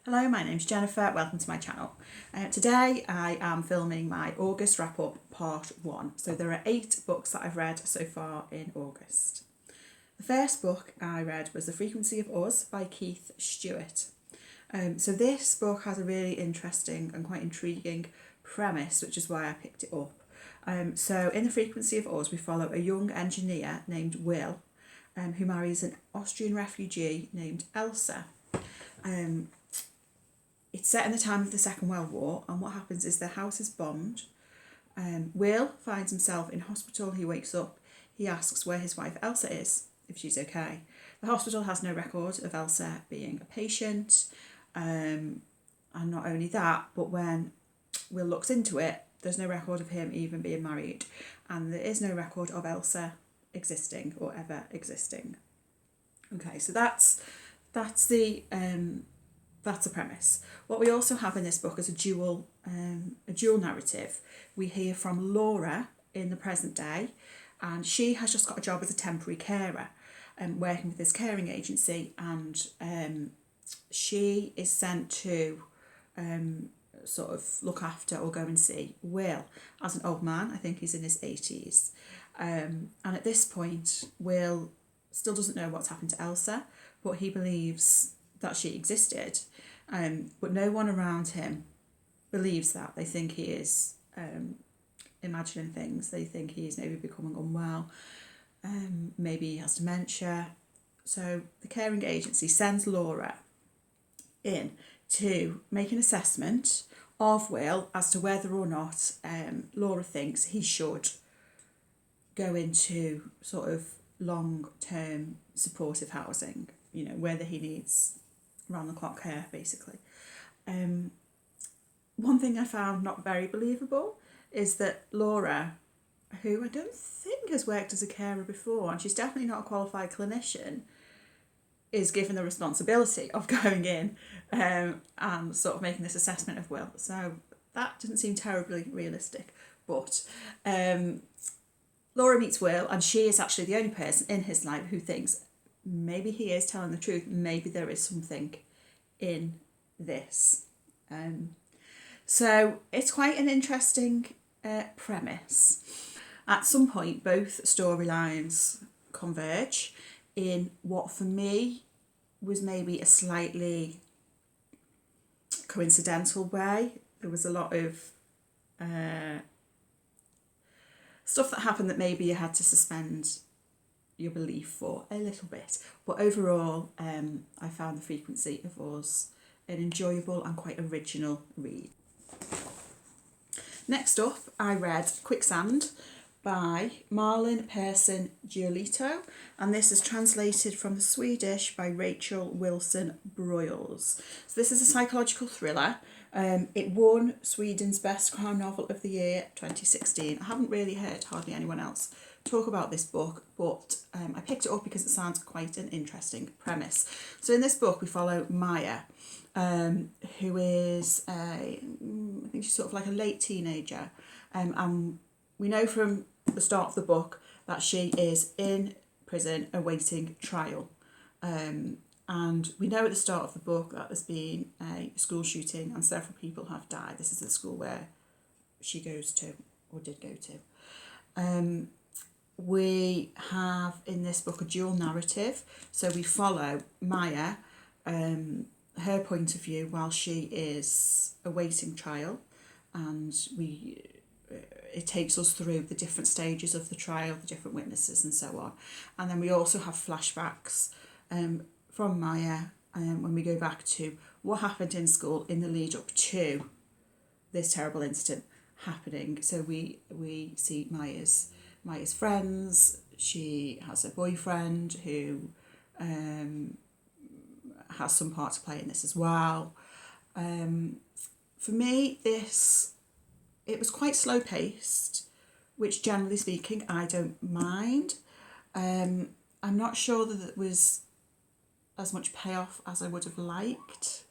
Hello, my name's Jennifer, welcome to my channel. Today I am filming my August wrap-up part 1. So there are 8 books that I've read so far in August. The first book I read was The Frequency of Us by Keith Stuart. So this book has a really interesting and quite intriguing premise, which is why I picked it up. So in The Frequency of Us we follow a young engineer named Will who marries an Austrian refugee named Elsa. It's set in the time of the Second World War, and what happens is their house is bombed. Will finds himself in hospital. He wakes up, he asks where his wife Elsa is, if she's okay. The hospital has no record of Elsa being a patient, and not only that, but when Will looks into it, there's no record of him even being married, and there is no record of Elsa existing or ever existing. Okay, so that's the premise. What we also have in this book is a dual narrative. We hear from Laura in the present day, and she has just got a job as a temporary carer, working with this caring agency, and she is sent to sort of look after or go and see Will as an old man. I think he's in his 80s, and at this point Will still doesn't know what's happened to Elsa, but he believes that she existed, but no one around him believes that. They think he is imagining things. They think he is maybe becoming unwell, maybe he has dementia. So the caring agency sends Laura in to make an assessment of Will as to whether or not Laura thinks he should go into sort of long-term supportive housing, you know, whether he needs round-the-clock care, basically. One thing I found not very believable is that Laura, who I don't think has worked as a carer before, and she's definitely not a qualified clinician, is given the responsibility of going in and sort of making this assessment of Will. So that doesn't seem terribly realistic. But Laura meets Will, and she is actually the only person in his life who thinks maybe he is telling the truth, maybe there is something in this. So it's quite an interesting premise. At some point, both storylines converge in what for me was maybe a slightly coincidental way. There was a lot of stuff that happened that maybe you had to suspend your belief for a little bit, but overall I found The Frequency of Us an enjoyable and quite original read. Next up I read Quicksand by Malin, Persson, Giolito, and this is translated from the Swedish by Rachel Wilson Broyles. So this is a psychological thriller. It won Sweden's Best Crime Novel of the Year 2016. I haven't really heard hardly anyone else talk about this book, but I picked it up because it sounds quite an interesting premise. So in this book we follow Maya, who is I think she's sort of like a late teenager, and we know from the start of the book that she is in prison awaiting trial, and we know at the start of the book that there's been a school shooting and several people have died. This is the school where she goes to, or did go to. We have in this book a dual narrative, so we follow Maya, her point of view while she is awaiting trial, and it takes us through the different stages of the trial, the different witnesses and so on. And then we also have flashbacks from Maya when we go back to what happened in school in the lead up to this terrible incident happening. So we see Maya's friends. She has a boyfriend who has some part to play in this as well. For me, it was quite slow paced, which generally speaking I don't mind. I'm not sure that it was as much payoff as I would have liked.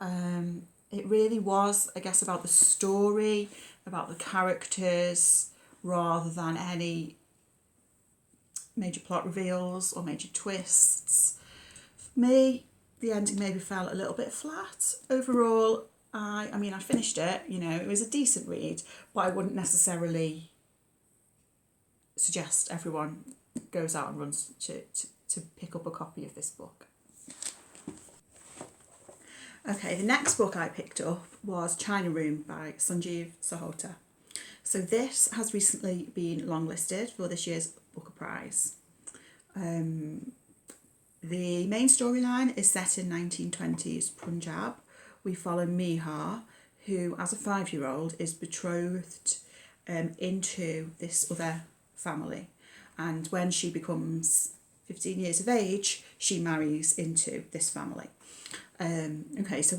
It really was, I guess, about the story, about the characters, rather than any major plot reveals or major twists. For me, the ending maybe felt a little bit flat. Overall, I mean, I finished it, you know, it was a decent read, but I wouldn't necessarily suggest everyone goes out and runs to pick up a copy of this book. Okay, the next book I picked up was China Room by Sunjeev Sahota. So this has recently been longlisted for this year's Booker Prize. The main storyline is set in 1920s Punjab. We follow Mihar, who as a 5-year-old is betrothed into this other family. And when she becomes 15 years of age, she marries into this family. Okay, so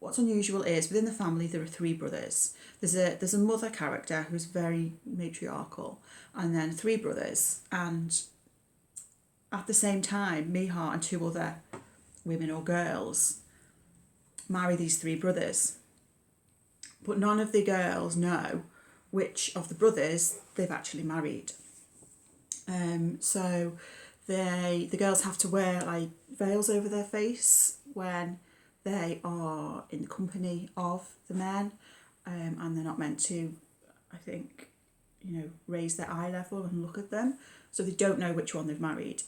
what's unusual is within the family there are 3 brothers. There's a mother character who's very matriarchal, and then 3 brothers, and at the same time Mihar and 2 other women or girls marry these 3 brothers. But none of the girls know which of the brothers they've actually married. So the girls have to wear like veils over their face when they are in the company of the men, and they're not meant to, I think, you know, raise their eye level and look at them, so they don't know which one they've married.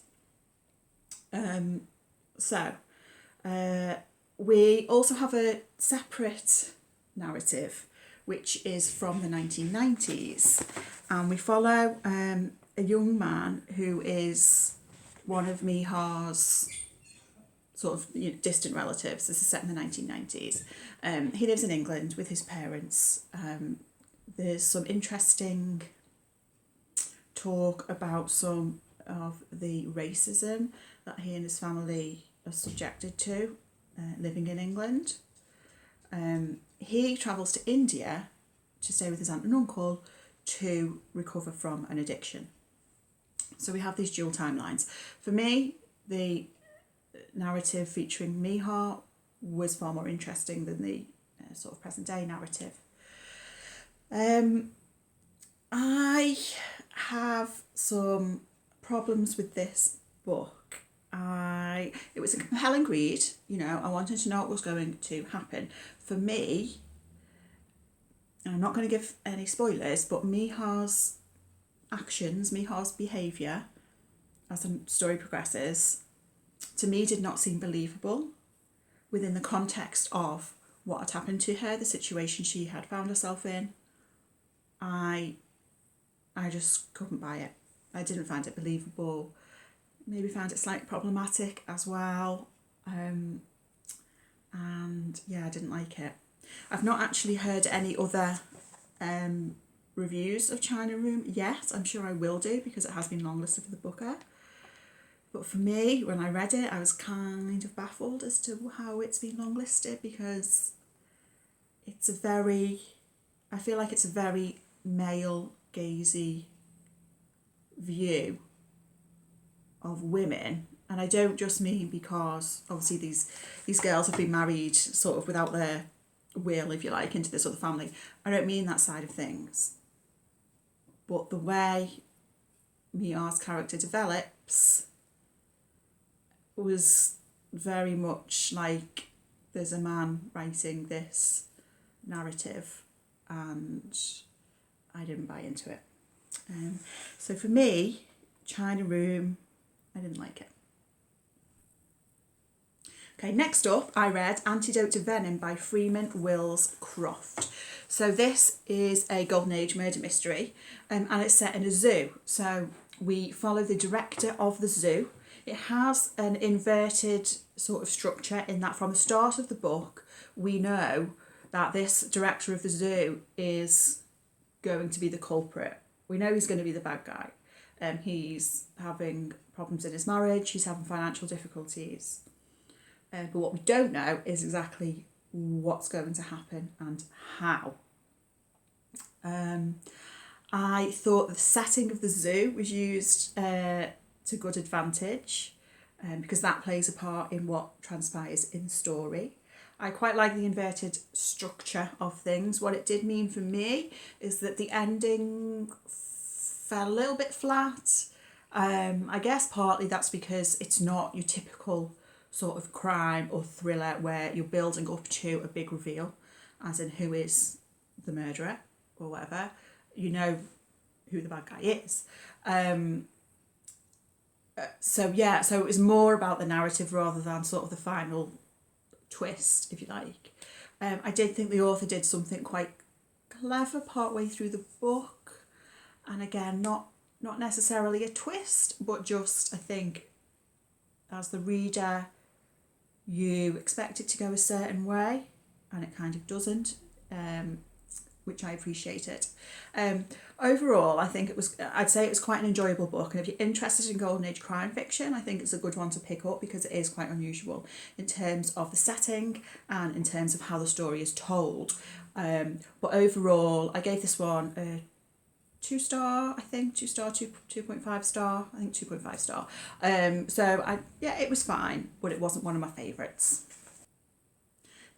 We also have a separate narrative which is from the 1990s, and we follow a young man who is one of Mihar's sort of, you know, distant relatives. This is set in the 1990s. He lives in England with his parents. There's some interesting talk about some of the racism that he and his family are subjected to living in England. He travels to India to stay with his aunt and uncle to recover from an addiction. So we have these dual timelines. For me, the narrative featuring Mihar was far more interesting than the sort of present day narrative. I have some problems with this book. It was a compelling read, you know, I wanted to know what was going to happen. For me, and I'm not going to give any spoilers, but Mihar's actions, Mihar's behaviour as the story progresses, to me did not seem believable within the context of what had happened to her, the situation she had found herself in. I just couldn't buy it. I didn't find it believable. Maybe found it slightly problematic as well. And yeah, I didn't like it. I've not actually heard any other reviews of China Room yet. I'm sure I will do because it has been longlisted for the Booker. But for me, when I read it, I was kind of baffled as to how it's been longlisted, because I feel like it's a very male-gazy view of women. And I don't just mean because obviously these girls have been married sort of without their will, if you like, into this other family. I don't mean that side of things. But the way Mia's character develops was very much like there's a man writing this narrative, and I didn't buy into it. So for me, China Room, I didn't like it. Okay, next up, I read Antidote to Venom by Freeman, Wills, Crofts. So this is a Golden Age murder mystery, and it's set in a zoo. So we follow the director of the zoo. It has an inverted sort of structure in that from the start of the book, we know that this director of the zoo is going to be the culprit. We know he's going to be the bad guy. He's having problems in his marriage, he's having financial difficulties. But what we don't know is exactly what's going to happen and how. I thought the setting of the zoo was used to good advantage, because that plays a part in what transpires in the story. I quite like the inverted structure of things. What it did mean for me is that the ending fell a little bit flat. I guess partly that's because it's not your typical sort of crime or thriller where you're building up to a big reveal, as in who is the murderer or whatever. You know who the bad guy is. So it was more about the narrative rather than sort of the final twist, if you like. I did think the author did something quite clever partway through the book, and again, not necessarily a twist, but just, I think, as the reader, you expect it to go a certain way, and it kind of doesn't, which I appreciated. Overall, I think I'd say it was quite an enjoyable book, and if you're interested in Golden Age crime fiction, I think it's a good one to pick up because it is quite unusual in terms of the setting and in terms of how the story is told. But overall, I gave this one a 2 star, I think, 2 star, 2.5 star, I think 2.5 star. It was fine, but it wasn't one of my favourites.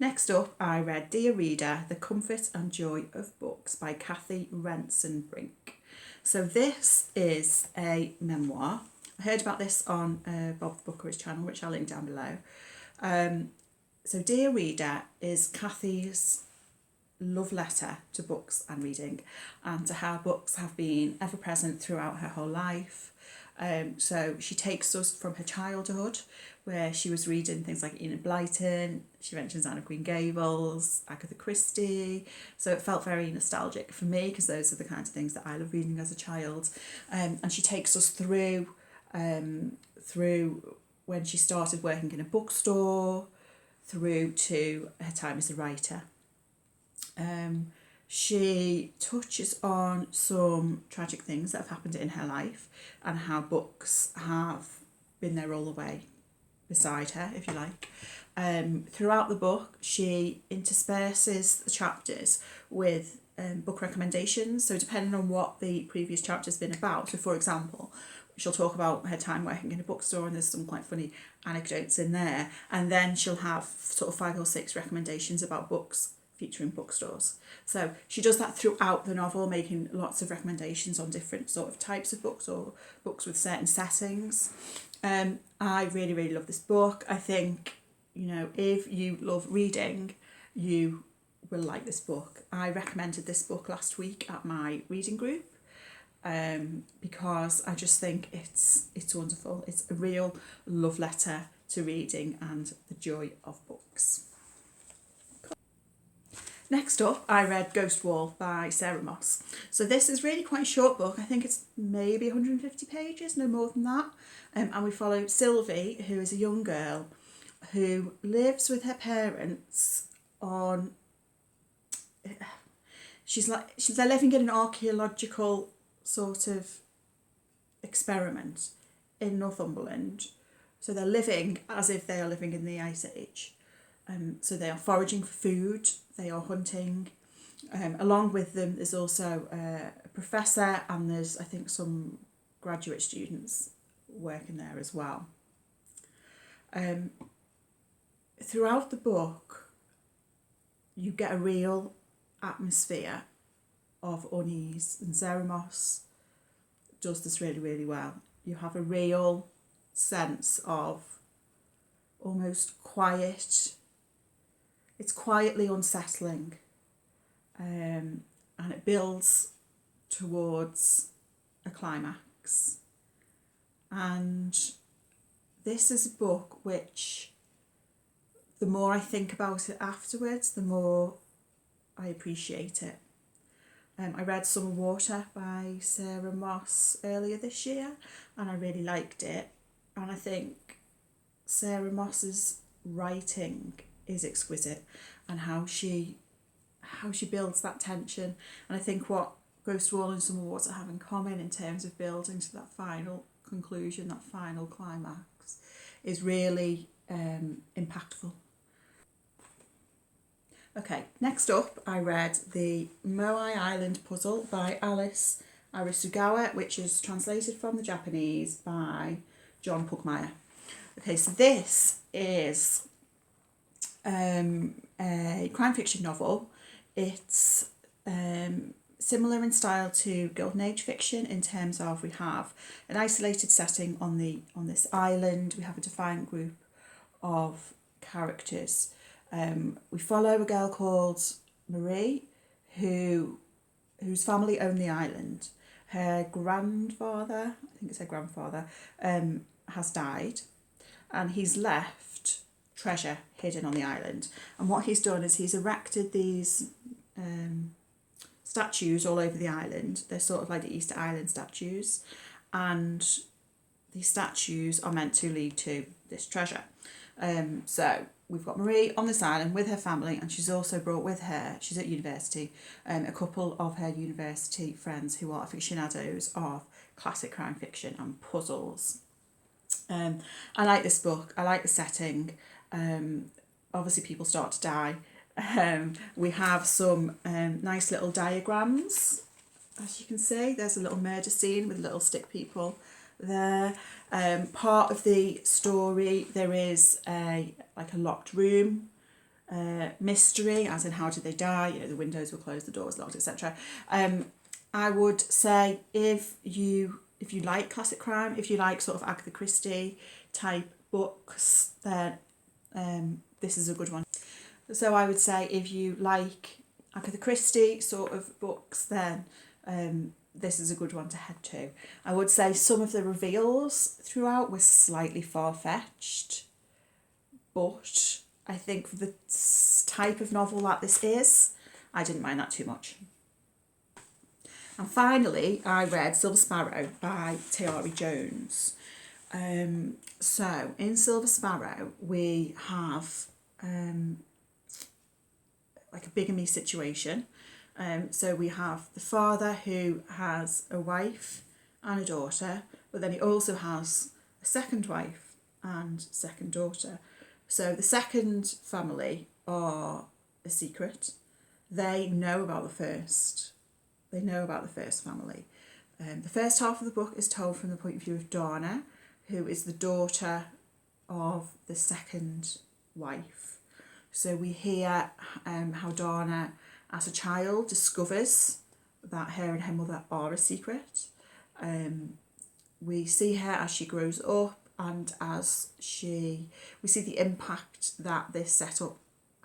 Next up, I read Dear Reader, The Comfort and Joy of Books by Cathy Rentzenbrink. So this is a memoir. I heard about this on Bob Booker's channel, which I'll link down below. So Dear Reader is Cathy's love letter to books and reading, and to how books have been ever present throughout her whole life. So she takes us from her childhood, where she was reading things like Enid Blyton. She mentions Anne of Green Gables, Agatha Christie. So it felt very nostalgic for me because those are the kinds of things that I love reading as a child. And she takes us through when she started working in a bookstore, through to her time as a writer. She touches on some tragic things that have happened in her life and how books have been there all the way beside her, if you like. Throughout the book, she intersperses the chapters with book recommendations. So depending on what the previous chapter's been about. So for example, she'll talk about her time working in a bookstore, and there's some quite funny anecdotes in there. And then she'll have sort of 5 or 6 recommendations about books featuring bookstores. So she does that throughout the novel, making lots of recommendations on different sort of types of books or books with certain settings. I really, really love this book. I think, if you love reading, you will like this book. I recommended this book last week at my reading group because I just think it's wonderful. It's a real love letter to reading and the joy of books. Next up, I read Ghost Wall by Sarah Moss. So this is really quite a short book. I think it's maybe 150 pages, no more than that. And we follow Sylvie, who is a young girl who lives with her parents on... They're living in an archaeological sort of experiment in Northumberland. So they're living as if they are living in the Ice Age. So they are foraging for food, they are hunting. Along with them, there's also a professor, and there's, I think, some graduate students working there as well. Throughout the book, you get a real atmosphere of unease, and Sarah Moss does this really, really well. You have a real sense of almost quiet. It's quietly unsettling, and it builds towards a climax. And this is a book which, the more I think about it afterwards, the more I appreciate it. I read Summer Water by Sarah Moss earlier this year, and I really liked it. And I think Sarah Moss's writing is exquisite, and how she builds that tension. And I think what Ghost Wall and Summer Water have in common in terms of building to that final conclusion, that final climax, is really impactful. Okay, next up I read the Moai Island Puzzle by Alice Arisugawa, which is translated from the Japanese by John Pugmire. Okay, so this is a crime fiction novel. It's similar in style to Golden Age fiction in terms of we have an isolated setting on this island. We have a defined group of characters. We follow a girl called Marie, whose family own the island. Her grandfather, I think it's her grandfather, has died, and he's left treasure hidden on the island. And what he's done is he's erected these statues all over the island. They're sort of like the Easter Island statues, and these statues are meant to lead to this treasure. So we've got Marie on this island with her family, and she's also brought with her, she's at university, a couple of her university friends who are aficionados of classic crime fiction and puzzles. I like this book. I like the setting. Obviously people start to die. We have some nice little diagrams. As you can see, there's a little murder scene with little stick people there. Part of the story, there is a locked room mystery, as in how did they die, the windows were closed, the doors locked, etc. I would say if you like classic crime, if you like sort of Agatha Christie type books, then this is a good one. So I would say if you like Agatha Christie sort of books, then this is a good one to head to. I would say some of the reveals throughout were slightly far-fetched, but I think for the type of novel that this is, I didn't mind that too much. And finally, I read Silver Sparrow by Tayari Jones. So in Silver Sparrow, we have like a bigamy situation. So we have the father who has a wife and a daughter, but then he also has a second wife and second daughter. So the second family are a secret. They know about the first. They know about the first family. The first half of the book is told from the point of view of Dana, who is the daughter of the second wife. So we hear how Dana, as a child, discovers that her and her mother are a secret. We see her as she grows up, and we see the impact that this setup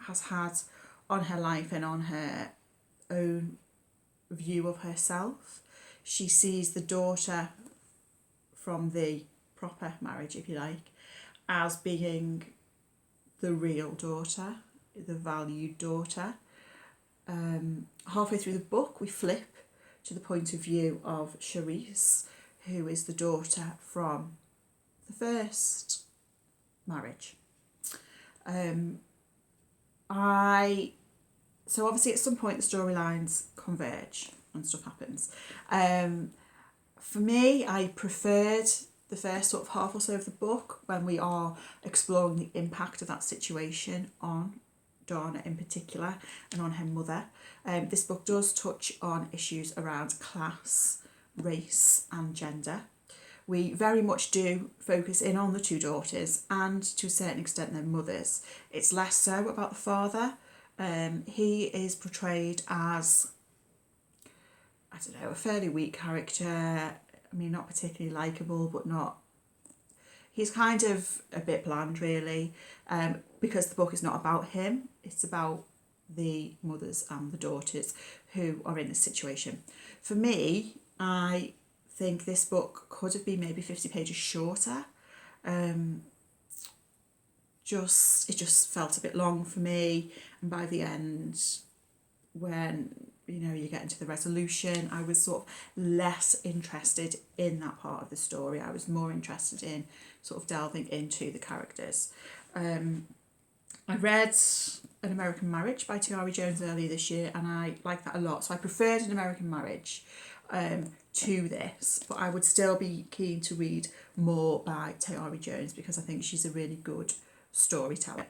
has had on her life and on her own view of herself. She sees the daughter from the proper marriage, if you like, as being the real daughter, the valued daughter. Halfway through the book, we flip to the point of view of Charisse, who is the daughter from the first marriage. So obviously at some point the storylines converge and stuff happens. For me, I preferred the first sort of half or so of the book when we are exploring the impact of that situation on Dana in particular and on her mother. This book does touch on issues around class, race and gender. We very much do focus in on the two daughters and to a certain extent their mothers. It's less so about the father. He is portrayed as, I don't know, a fairly weak character. I mean, not particularly likeable, but not... He's kind of a bit bland, really, because the book is not about him. It's about the mothers and the daughters who are in this situation. For me, I think this book could have been maybe 50 pages shorter. It just felt a bit long for me, and by the end, when you get into the resolution, I was sort of less interested in that part of the story. I was more interested in sort of delving into the characters. I read An American Marriage by Tayari Jones earlier this year, and I liked that a lot. So I preferred An American Marriage to this, but I would still be keen to read more by Tayari Jones because I think she's a really good storyteller.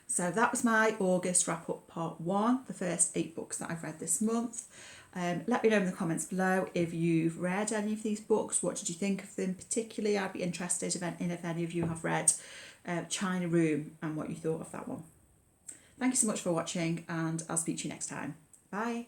So that was my August wrap up part 1, the first 8 books that I've read this month. Let me know in the comments below if you've read any of these books. What did you think of them particularly? I'd be interested if any of you have read China Room and what you thought of that one. Thank you so much for watching, and I'll speak to you next time. Bye.